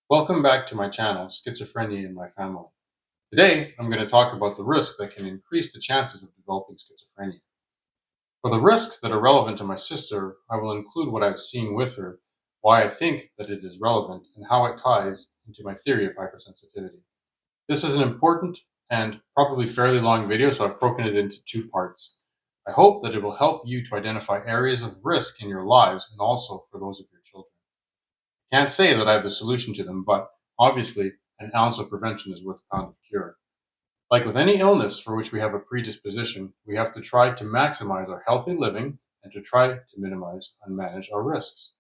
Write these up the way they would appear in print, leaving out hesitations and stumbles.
Welcome back to my channel, Schizophrenia in My Family. Today, I'm going to talk about the risks that can increase the chances of developing schizophrenia. For the risks that are relevant to my sister, I will include what I've seen with her, why I think that it is relevant, and how it ties into my theory of hypersensitivity. This is an important and probably fairly long video, so I've broken it into two parts. I hope that it will help you to identify areas of risk in your lives and also for those of your children. Can't say that I have the solution to them, but obviously, an ounce of prevention is worth a pound of cure. Like with any illness for which we have a predisposition, we have to try to maximize our healthy living and to try to minimize and manage our risks.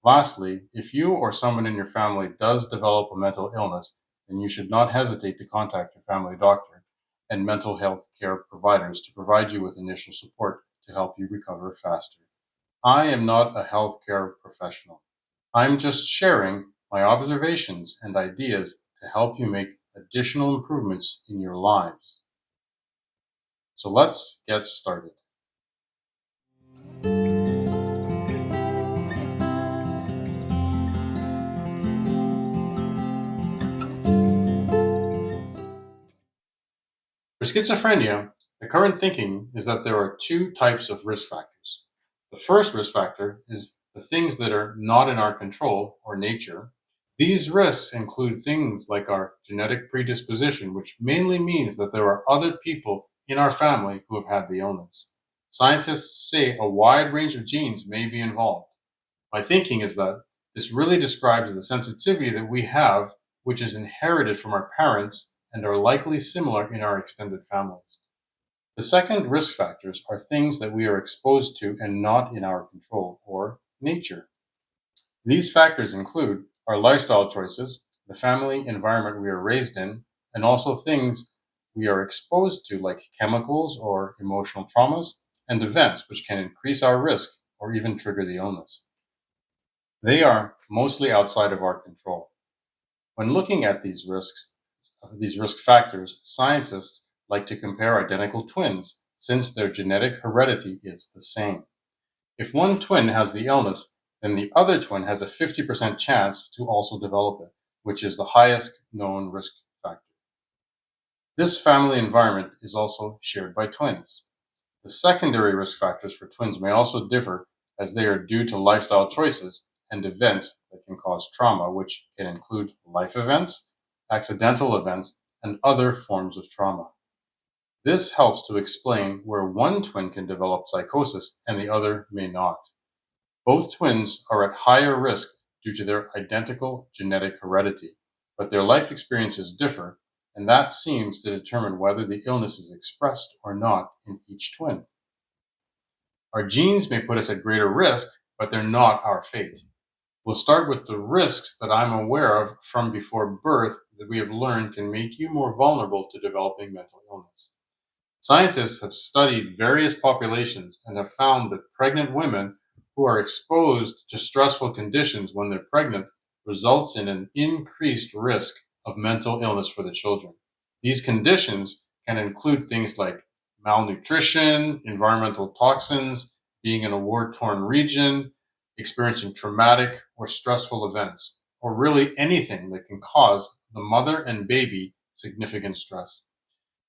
Lastly, if you or someone in your family does develop a mental illness, then you should not hesitate to contact your family doctor and mental health care providers to provide you with initial support to help you recover faster. I am not a healthcare professional. I'm just sharing my observations and ideas to help you make additional improvements in your lives. So let's get started. For schizophrenia, the current thinking is that there are two types of risk factors. The first risk factor is the things that are not in our control or nature. These risks include things like our genetic predisposition, which mainly means that there are other people in our family who have had the illness. Scientists say a wide range of genes may be involved. My thinking is that this really describes the sensitivity that we have, which is inherited from our parents and are likely similar in our extended families. The second risk factors are things that we are exposed to and not in our control or nature. These factors include our lifestyle choices, the family environment we are raised in, and also things we are exposed to, like chemicals or emotional traumas, and events which can increase our risk or even trigger the illness. They are mostly outside of our control. When looking at these risk factors, scientists like to compare identical twins since their genetic heredity is the same. If one twin has the illness, then the other twin has a 50% chance to also develop it, which is the highest known risk factor. This family environment is also shared by twins. The secondary risk factors for twins may also differ as they are due to lifestyle choices and events that can cause trauma, which can include life events, accidental events, and other forms of trauma. This helps to explain where one twin can develop psychosis and the other may not. Both twins are at higher risk due to their identical genetic heredity, but their life experiences differ, and that seems to determine whether the illness is expressed or not in each twin. Our genes may put us at greater risk, but they're not our fate. We'll start with the risks that I'm aware of from before birth that we have learned can make you more vulnerable to developing mental illness. Scientists have studied various populations and have found that pregnant women who are exposed to stressful conditions when they're pregnant results in an increased risk of mental illness for the children. These conditions can include things like malnutrition, environmental toxins, being in a war-torn region, experiencing traumatic or stressful events, or really anything that can cause the mother and baby significant stress.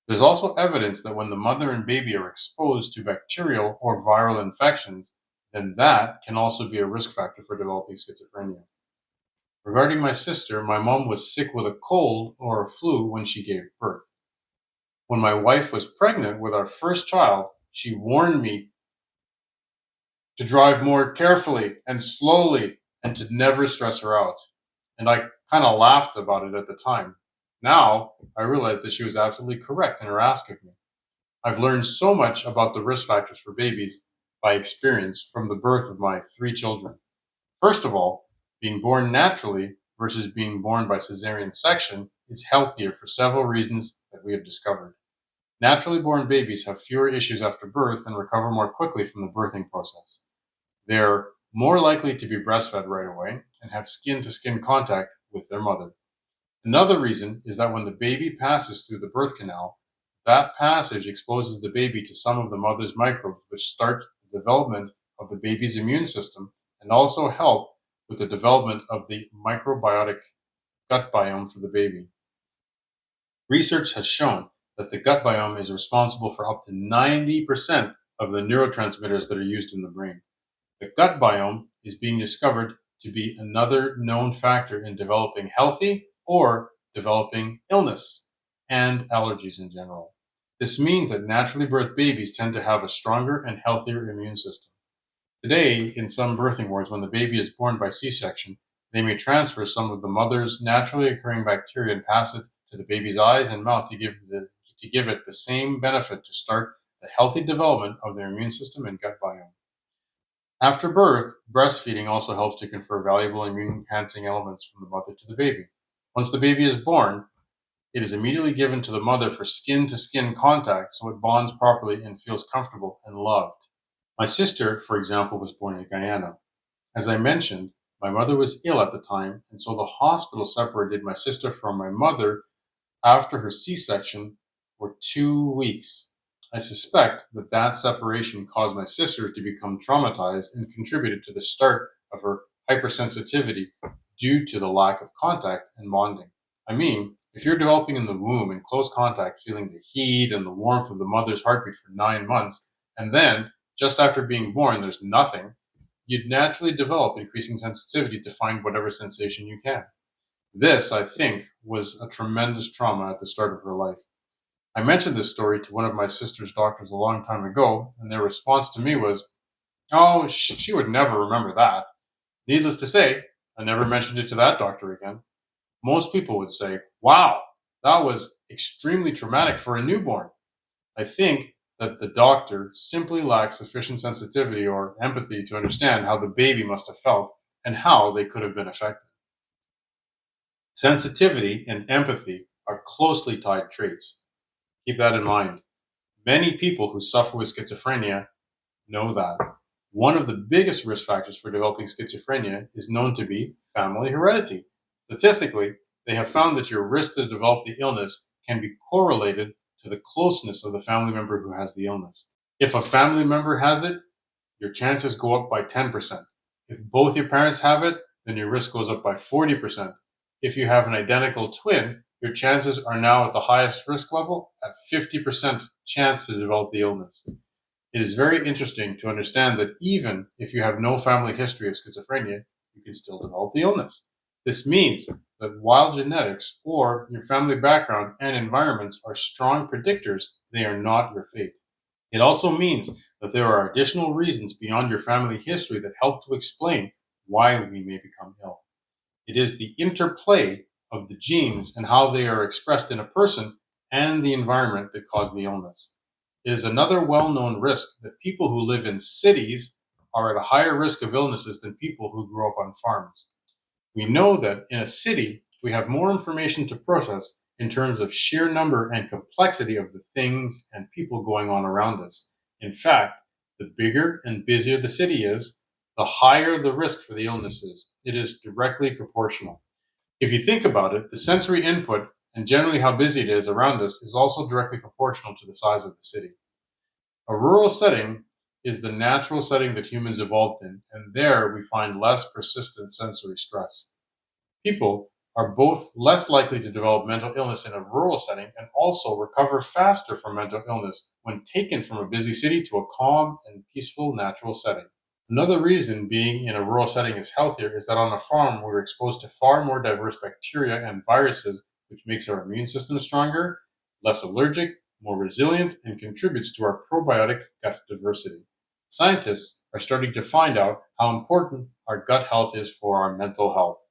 There's also evidence that when the mother and baby are exposed to bacterial or viral infections, then that can also be a risk factor for developing schizophrenia. Regarding my sister, my mom was sick with a cold or a flu when she gave birth. When my wife was pregnant with our first child, she warned me to drive more carefully and slowly and to never stress her out. And I kind of laughed about it at the time. Now, I realize that she was absolutely correct in her ask of me. I've learned so much about the risk factors for babies by experience from the birth of my three children. First of all, being born naturally versus being born by cesarean section is healthier for several reasons that we have discovered. Naturally born babies have fewer issues after birth and recover more quickly from the birthing process. They're more likely to be breastfed right away and have skin-to-skin contact with their mother. Another reason is that when the baby passes through the birth canal, that passage exposes the baby to some of the mother's microbes, which start the development of the baby's immune system and also help with the development of the microbiotic gut biome for the baby. Research has shown that the gut biome is responsible for up to 90% of the neurotransmitters that are used in the brain. The gut biome is being discovered to be another known factor in developing healthy or developing illness and allergies in general. This means that naturally birthed babies tend to have a stronger and healthier immune system. Today, in some birthing wards, when the baby is born by C section, they may transfer some of the mother's naturally occurring bacteria and pass it to the baby's eyes and mouth to give it the same benefit to start the healthy development of their immune system and gut biome. After birth, breastfeeding also helps to confer valuable immune enhancing elements from the mother to the baby. Once the baby is born, it is immediately given to the mother for skin to skin contact so it bonds properly and feels comfortable and loved. My sister, for example, was born in Guyana. As I mentioned, my mother was ill at the time, and so the hospital separated my sister from my mother after her C section for 2 weeks. I suspect that that separation caused my sister to become traumatized and contributed to the start of her hypersensitivity due to the lack of contact and bonding. I mean, if you're developing in the womb in close contact, feeling the heat and the warmth of the mother's heartbeat for 9 months, and then, just after being born, there's nothing, you'd naturally develop increasing sensitivity to find whatever sensation you can. This, I think, was a tremendous trauma at the start of her life. I mentioned this story to one of my sister's doctors a long time ago, and their response to me was, "Oh, she would never remember that." Needless to say, I never mentioned it to that doctor again. Most people would say, "Wow, that was extremely traumatic for a newborn." I think that the doctor simply lacks sufficient sensitivity or empathy to understand how the baby must have felt and how they could have been affected. Sensitivity and empathy are closely tied traits. Keep that in mind. Many people who suffer with schizophrenia know that. One of the biggest risk factors for developing schizophrenia is known to be family heredity. Statistically, they have found that your risk to develop the illness can be correlated to the closeness of the family member who has the illness. If a family member has it, your chances go up by 10%. If both your parents have it, then your risk goes up by 40%. If you have an identical twin, your chances are now at the highest risk level at 50% chance to develop the illness. It is very interesting to understand that even if you have no family history of schizophrenia, you can still develop the illness. This means that while genetics or your family background and environments are strong predictors, they are not your fate. It also means that there are additional reasons beyond your family history that help to explain why we may become ill. It is the interplay of the genes and how they are expressed in a person and the environment that cause the illness. It is another well-known risk that people who live in cities are at a higher risk of illnesses than people who grew up on farms. We know that in a city, we have more information to process in terms of sheer number and complexity of the things and people going on around us. In fact, the bigger and busier the city is, the higher the risk for the illness is. It is directly proportional. If you think about it, the sensory input and generally how busy it is around us is also directly proportional to the size of the city. A rural setting is the natural setting that humans evolved in, and there we find less persistent sensory stress. People are both less likely to develop mental illness in a rural setting and also recover faster from mental illness when taken from a busy city to a calm and peaceful natural setting. Another reason being in a rural setting is healthier is that on a farm we're exposed to far more diverse bacteria and viruses, which makes our immune system stronger, less allergic, more resilient, and contributes to our probiotic gut diversity. Scientists are starting to find out how important our gut health is for our mental health.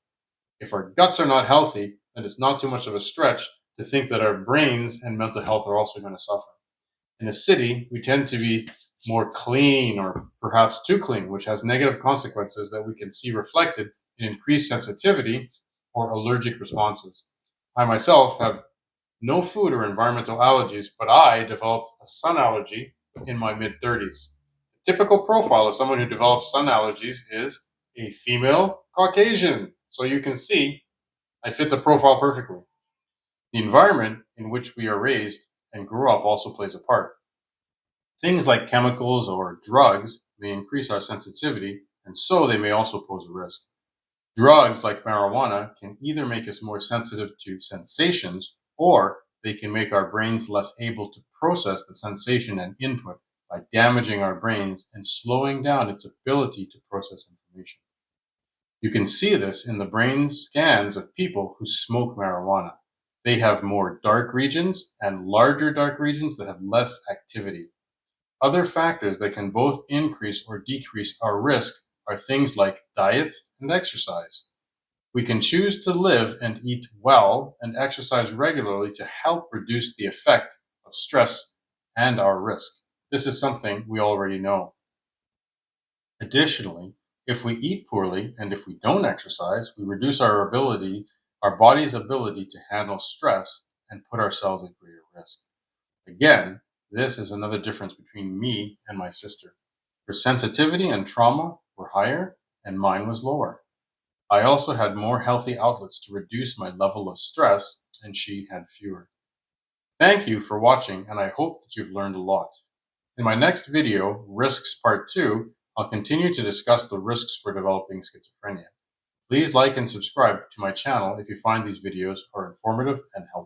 If our guts are not healthy, then it's not too much of a stretch to think that our brains and mental health are also going to suffer. In a city, we tend to be more clean or perhaps too clean, which has negative consequences that we can see reflected in increased sensitivity or allergic responses. I myself have no food or environmental allergies, but I developed a sun allergy in my mid-30s. The typical profile of someone who develops sun allergies is a female Caucasian. So you can see I fit the profile perfectly. The environment in which we are raised and grew up also plays a part. Things like chemicals or drugs may increase our sensitivity, and so they may also pose a risk. Drugs like marijuana can either make us more sensitive to sensations, or they can make our brains less able to process the sensation and input by damaging our brains and slowing down its ability to process information. You can see this in the brain scans of people who smoke marijuana. They have more dark regions and larger dark regions that have less activity. Other factors that can both increase or decrease our risk are things like diet and exercise. We can choose to live and eat well and exercise regularly to help reduce the effect of stress and our risk. This is something we already know. Additionally, if we eat poorly and if we don't exercise, we reduce our body's ability to handle stress and put ourselves at greater risk. Again, this is another difference between me and my sister. Her sensitivity and trauma were higher and mine was lower. I also had more healthy outlets to reduce my level of stress, and she had fewer. Thank you for watching, and I hope that you've learned a lot. In my next video, Risks Part 2, I'll continue to discuss the risks for developing schizophrenia. Please like and subscribe to my channel if you find these videos are informative and helpful.